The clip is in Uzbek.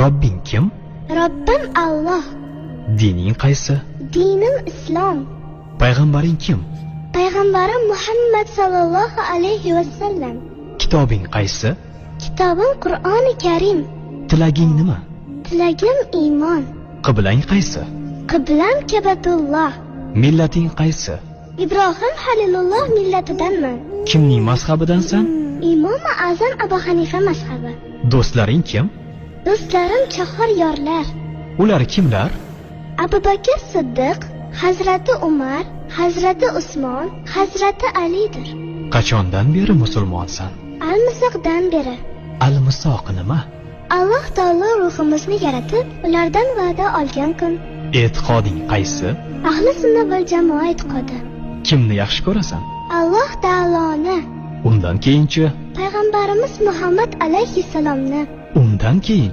Robbing kim? Robbim Alloh. Dining qaysi? Dinim Islom. Payg'ambaring kim? Payg'ambarim Muhammad sallallohu alayhi va sallam. Kitobing qaysi? Kitobim Qur'oni Karim. Tilaging nima? Tilagim iymon. Qiblang qaysi? Qiblam Kabatulloh. Millating qaysi? Ibrohim Halilulloh millatidanman. Kimning mazhabidansan? Imom Azam Abu Hanifa mazhabi. Do'stlaring kim? Do'stlarim chahor yorlar. Ular kimlar? Abu Bakr Siddiq, Hazrati Umar, Hazrati Usmon, Hazrati Alidir. Qachondan beri musulmonsan? Al-Misoqdan beri. Al-Misoq nima? Alloh taolo ruhimizni yaratib, ulardan va'da olgan kun. E'tiqoding qaysi? Ahli sunna val jamoa e'tiqodi. Kimni yaxshi ko'rasan? Alloh taoloni. Undan keyinchi? Payg'ambarimiz Muhammad alayhissalomni. Undan keyin